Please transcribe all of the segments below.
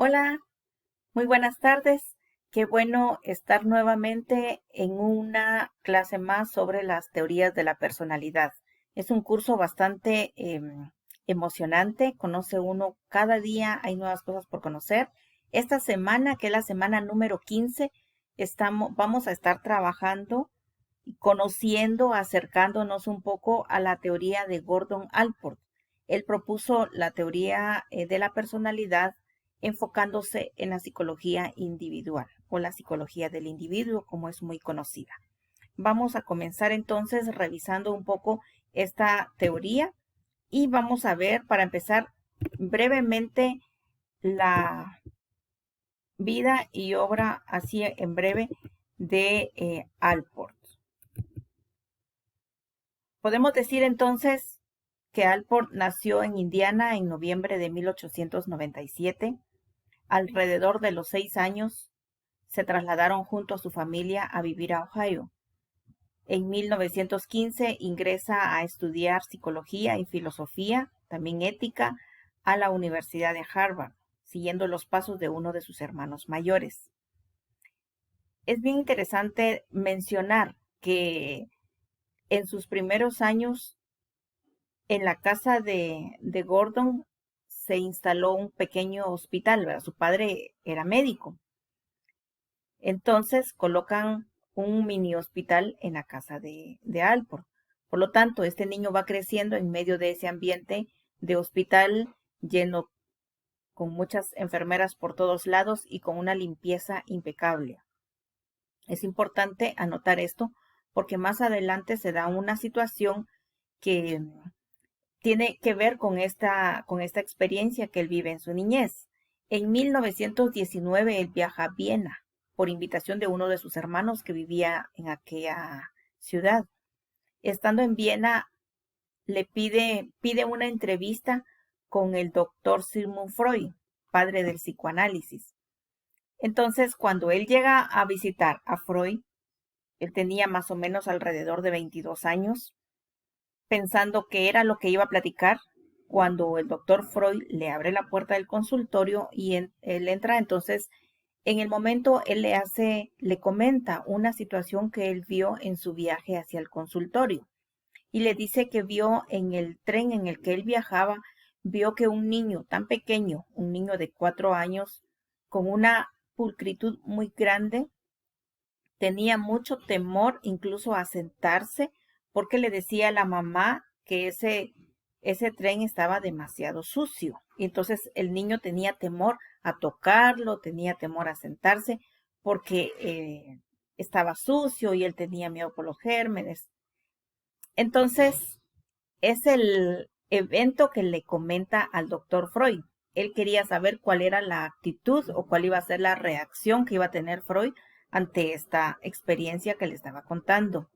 Hola, muy buenas tardes. Qué bueno estar nuevamente en una clase más sobre las teorías de la personalidad. Es un curso bastante emocionante. Conoce uno cada día, hay nuevas cosas por conocer. Esta semana, que es la semana número 15, vamos a estar trabajando y conociendo, acercándonos un poco a la teoría de Gordon Allport. Él propuso la teoría de la personalidad enfocándose en la psicología individual o la psicología del individuo, como es muy conocida. Vamos a comenzar entonces revisando un poco esta teoría y vamos a ver, para empezar brevemente, la vida y obra, así en breve, de Allport. Podemos decir entonces que Allport nació en Indiana en noviembre de 1897. Alrededor de los 6 años se trasladaron junto a su familia a vivir a Ohio. En 1915 ingresa a estudiar psicología y filosofía, también ética, a la Universidad de Harvard, siguiendo los pasos de uno de sus hermanos mayores. Es bien interesante mencionar que en sus primeros años en la casa de Gordon se instaló un pequeño hospital, ¿verdad? Su padre era médico. Entonces colocan un mini hospital en la casa de Alport. Por lo tanto, este niño va creciendo en medio de ese ambiente de hospital lleno con muchas enfermeras por todos lados y con una limpieza impecable. Es importante anotar esto porque más adelante se da una situación que tiene que ver con esta experiencia que él vive en su niñez. En 1919 él viaja a Viena por invitación de uno de sus hermanos que vivía en aquella ciudad. Estando en Viena, pide una entrevista con el doctor Sigmund Freud, padre del psicoanálisis. Entonces, cuando él llega a visitar a Freud, él tenía más o menos alrededor de 22 años, pensando que era lo que iba a platicar, cuando el doctor Freud le abre la puerta del consultorio y él entra. Entonces, en el momento él le comenta una situación que él vio en su viaje hacia el consultorio y le dice que vio en el tren en el que él viajaba, vio que un niño tan pequeño, un niño de 4 años, con una pulcritud muy grande, tenía mucho temor incluso a sentarse porque le decía a la mamá que ese tren estaba demasiado sucio. Y entonces el niño tenía temor a tocarlo, tenía temor a sentarse porque estaba sucio y él tenía miedo por los gérmenes. Entonces es el evento que le comenta al doctor Freud. Él quería saber cuál era la actitud o cuál iba a ser la reacción que iba a tener Freud ante esta experiencia que le estaba contando.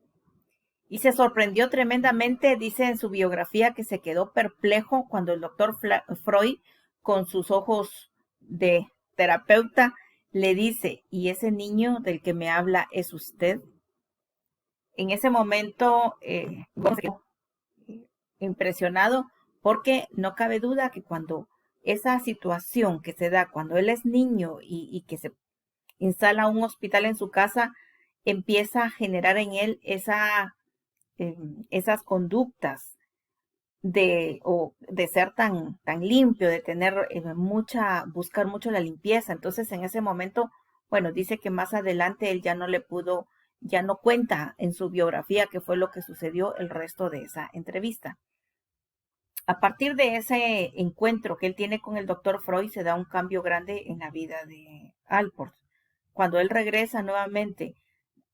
Y se sorprendió tremendamente, dice en su biografía, que se quedó perplejo cuando el doctor Freud, con sus ojos de terapeuta, le dice: ¿y ese niño del que me habla es usted? En ese momento, impresionado, porque no cabe duda que cuando esa situación que se da cuando él es niño y que se instala un hospital en su casa, empieza a generar en él esas conductas de ser tan limpio, de tener buscar mucho la limpieza. Entonces en ese momento, bueno, dice que más adelante él ya no cuenta en su biografía qué fue lo que sucedió el resto de esa entrevista. A partir de ese encuentro que él tiene con el doctor Freud, se da un cambio grande en la vida de Alport. Cuando él regresa nuevamente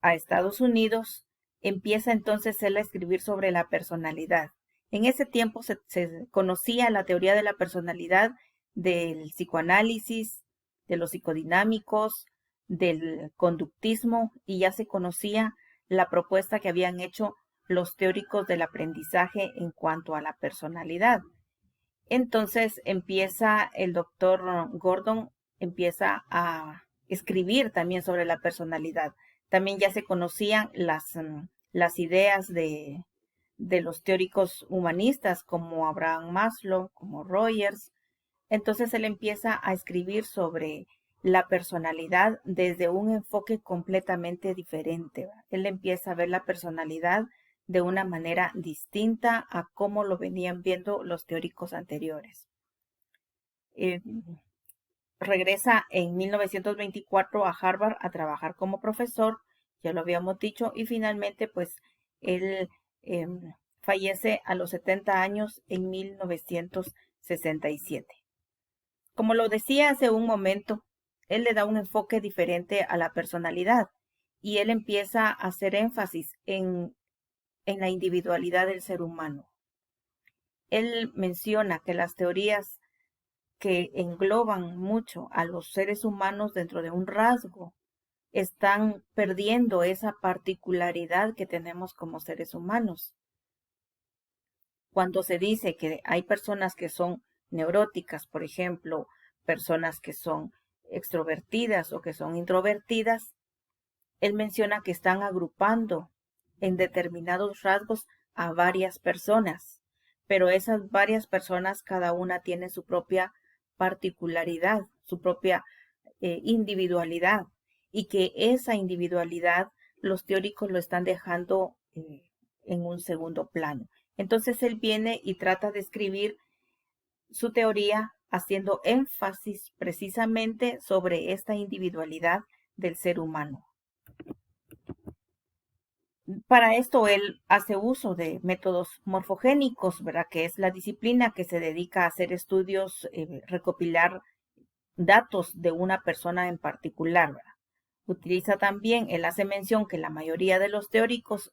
a Estados Unidos, empieza entonces él a escribir sobre la personalidad. En ese tiempo se conocía la teoría de la personalidad del psicoanálisis, de los psicodinámicos, del conductismo, y ya se conocía la propuesta que habían hecho los teóricos del aprendizaje en cuanto a la personalidad. Entonces empieza el doctor Gordon, empieza a escribir también sobre la personalidad. También ya se conocían las ideas de los teóricos humanistas como Abraham Maslow, como Rogers, Entonces él empieza a escribir sobre la personalidad desde un enfoque completamente diferente, ¿verdad? Él empieza a ver la personalidad de una manera distinta a cómo lo venían viendo los teóricos anteriores. Regresa en 1924 a Harvard a trabajar como profesor, ya lo habíamos dicho, y finalmente pues él fallece a los 70 años en 1967. Como lo decía hace un momento, él le da un enfoque diferente a la personalidad y él empieza a hacer énfasis en la individualidad del ser humano. Él menciona que las teorías que engloban mucho a los seres humanos dentro de un rasgo están perdiendo esa particularidad que tenemos como seres humanos. Cuando se dice que hay personas que son neuróticas, por ejemplo, personas que son extrovertidas o que son introvertidas, él menciona que están agrupando en determinados rasgos a varias personas, pero esas varias personas, cada una tiene su propia particularidad, su propia individualidad, y que esa individualidad los teóricos lo están dejando en un segundo plano. Entonces él viene y trata de escribir su teoría haciendo énfasis precisamente sobre esta individualidad del ser humano. Para esto él hace uso de métodos morfogénicos, ¿verdad? Que es la disciplina que se dedica a hacer estudios, recopilar datos de una persona en particular, ¿verdad? Utiliza también, él hace mención que la mayoría de los teóricos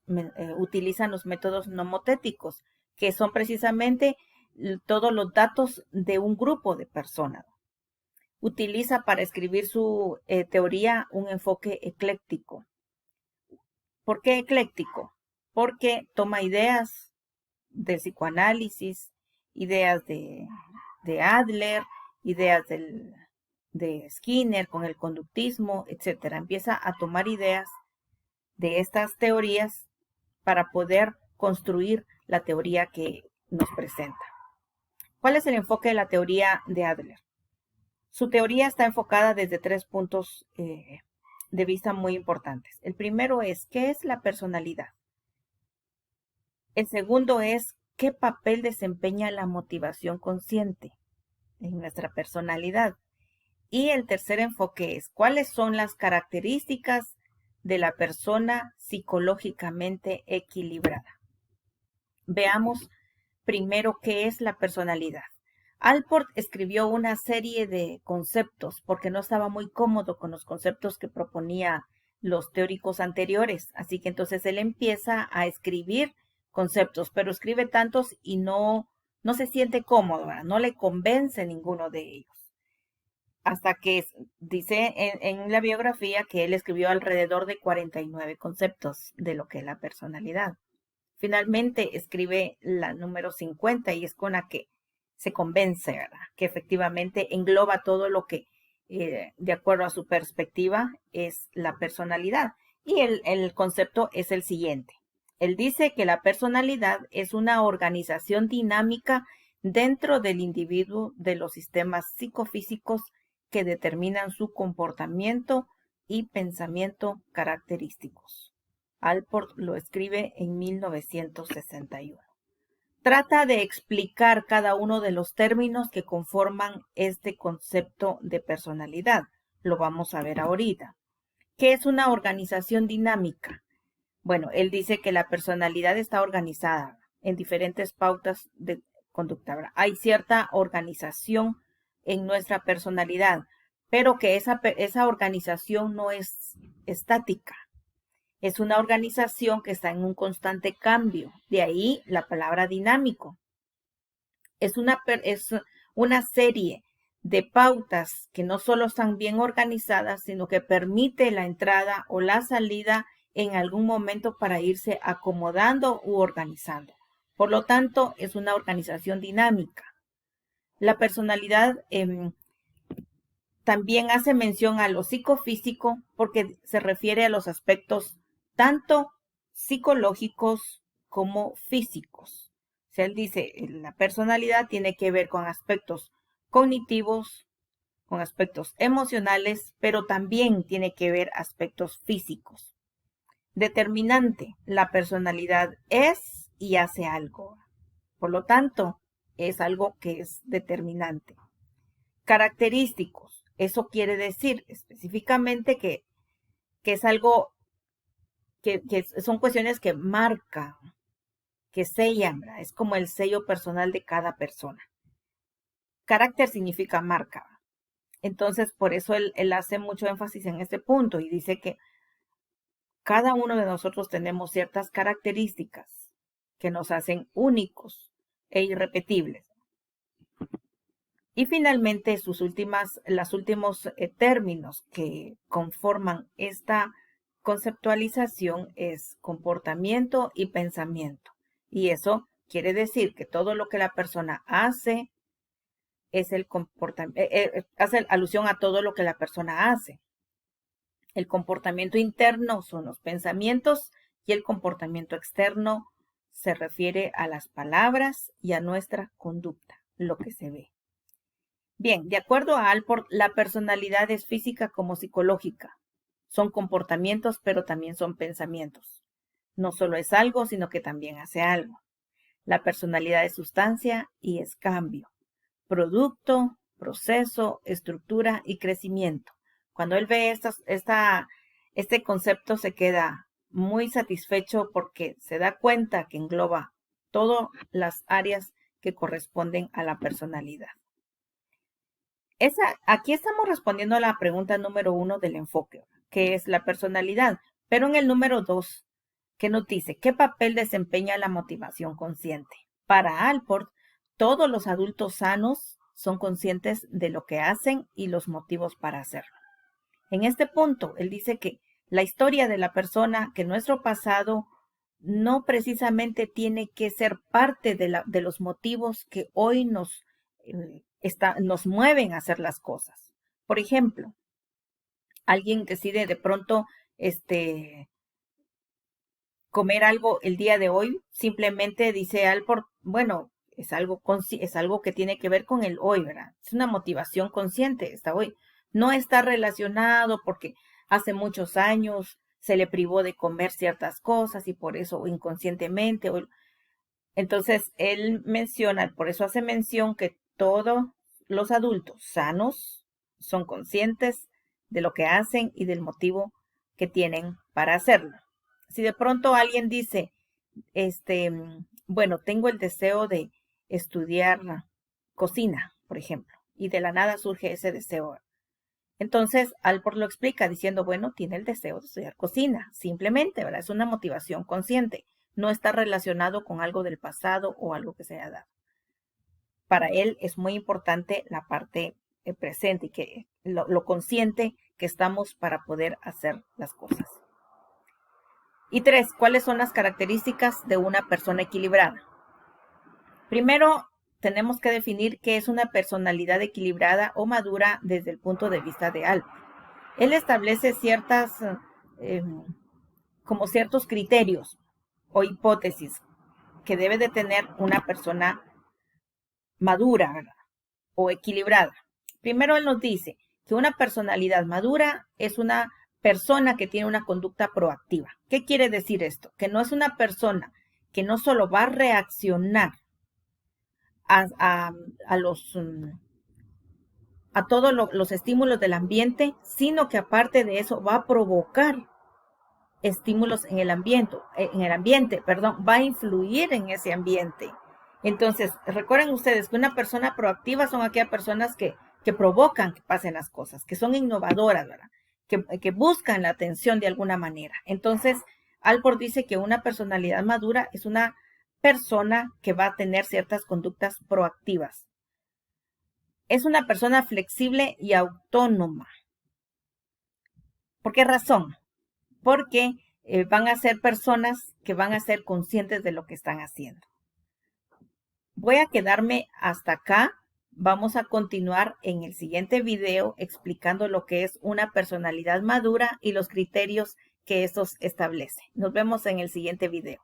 utilizan los métodos nomotéticos, que son precisamente todos los datos de un grupo de personas. Utiliza para escribir su teoría un enfoque ecléctico. ¿Por qué ecléctico? Porque toma ideas del psicoanálisis, ideas de Adler, ideas de Skinner con el conductismo, etcétera. Empieza a tomar ideas de estas teorías para poder construir la teoría que nos presenta. ¿Cuál es el enfoque de la teoría de Adler? Su teoría está enfocada desde 3 puntos de vista muy importantes. El primero es, ¿qué es la personalidad? El segundo es, ¿qué papel desempeña la motivación consciente en nuestra personalidad? Y el tercer enfoque es, ¿cuáles son las características de la persona psicológicamente equilibrada? Veamos primero qué es la personalidad. Allport escribió una serie de conceptos porque no estaba muy cómodo con los conceptos que proponía los teóricos anteriores. Así que entonces él empieza a escribir conceptos, pero escribe tantos y no se siente cómodo, ¿verdad? No le convence ninguno de ellos. Hasta que dice en la biografía que él escribió alrededor de 49 conceptos de lo que es la personalidad. Finalmente escribe la número 50 y es con la que se convence, ¿verdad? Que efectivamente engloba todo lo que, de acuerdo a su perspectiva, es la personalidad. Y el concepto es el siguiente. Él dice que la personalidad es una organización dinámica dentro del individuo de los sistemas psicofísicos que determinan su comportamiento y pensamiento característicos. Allport lo escribe en 1961. Trata de explicar cada uno de los términos que conforman este concepto de personalidad. Lo vamos a ver ahorita. ¿Qué es una organización dinámica? Bueno, él dice que la personalidad está organizada en diferentes pautas de conducta. Hay cierta organización en nuestra personalidad, pero que esa organización no es estática. Es una organización que está en un constante cambio. De ahí la palabra dinámico. Es una serie de pautas que no solo están bien organizadas, sino que permite la entrada o la salida en algún momento para irse acomodando u organizando. Por lo tanto, es una organización dinámica. La personalidad también hace mención a lo psicofísico porque se refiere a los aspectos tanto psicológicos como físicos. O sea, él dice, la personalidad tiene que ver con aspectos cognitivos, con aspectos emocionales, pero también tiene que ver aspectos físicos. Determinante, la personalidad es y hace algo. Por lo tanto, es algo que es determinante. Característicos, eso quiere decir específicamente que es algo que son cuestiones que marcan, que sellan, ¿verdad? Es como el sello personal de cada persona. Carácter significa marca. Entonces, por eso él hace mucho énfasis en este punto y dice que cada uno de nosotros tenemos ciertas características que nos hacen únicos e irrepetibles. Y finalmente, los últimos términos que conforman esta conceptualización es comportamiento y pensamiento. Y eso quiere decir que todo lo que la persona hace es el comportamiento, hace alusión a todo lo que la persona hace. El comportamiento interno son los pensamientos y el comportamiento externo se refiere a las palabras y a nuestra conducta, lo que se ve. Bien, de acuerdo a Allport, la personalidad es física como psicológica. Son comportamientos, pero también son pensamientos. No solo es algo, sino que también hace algo. La personalidad es sustancia y es cambio. Producto, proceso, estructura y crecimiento. Cuando él ve este concepto se queda muy satisfecho porque se da cuenta que engloba todas las áreas que corresponden a la personalidad. Aquí estamos respondiendo a la pregunta número 1 del enfoque, que es la personalidad, pero en el número 2, que nos dice, ¿qué papel desempeña la motivación consciente? Para Allport, todos los adultos sanos son conscientes de lo que hacen y los motivos para hacerlo. En este punto, él dice que la historia de la persona, que nuestro pasado no precisamente tiene que ser parte de los motivos que hoy nos mueven a hacer las cosas. Por ejemplo, alguien decide de pronto comer algo el día de hoy, simplemente dice Allport, bueno, es algo que tiene que ver con el hoy, ¿verdad? Es una motivación consciente, está hoy. No está relacionado porque hace muchos años se le privó de comer ciertas cosas y por eso inconscientemente. Entonces, él menciona, por eso hace mención que todos los adultos sanos son conscientes de lo que hacen y del motivo que tienen para hacerlo. Si de pronto alguien dice, bueno, tengo el deseo de estudiar cocina, por ejemplo, y de la nada surge ese deseo. Entonces, Allport lo explica diciendo, bueno, tiene el deseo de estudiar cocina, simplemente, ¿verdad? Es una motivación consciente, no está relacionado con algo del pasado o algo que se haya dado. Para él es muy importante la parte presente y que lo consciente que estamos para poder hacer las cosas. Y 3, ¿cuáles son las características de una persona equilibrada? Primero, tenemos que definir qué es una personalidad equilibrada o madura desde el punto de vista de Allport. Él establece como ciertos criterios o hipótesis que debe de tener una persona madura, ¿verdad? O equilibrada. Primero él nos dice que una personalidad madura es una persona que tiene una conducta proactiva. ¿Qué quiere decir esto? Que no es una persona que no solo va a reaccionar a todos los estímulos del ambiente, sino que aparte de eso va a provocar estímulos en el ambiente, va a influir en ese ambiente. Entonces, recuerden ustedes que una persona proactiva son aquellas personas que provocan que pasen las cosas, que son innovadoras, ¿verdad? Que buscan la atención de alguna manera. Entonces, Allport dice que una personalidad madura es una persona que va a tener ciertas conductas proactivas. Es una persona flexible y autónoma. ¿Por qué razón? Porque van a ser personas que van a ser conscientes de lo que están haciendo. Voy a quedarme hasta acá. Vamos a continuar en el siguiente video explicando lo que es una personalidad madura y los criterios que estos establecen. Nos vemos en el siguiente video.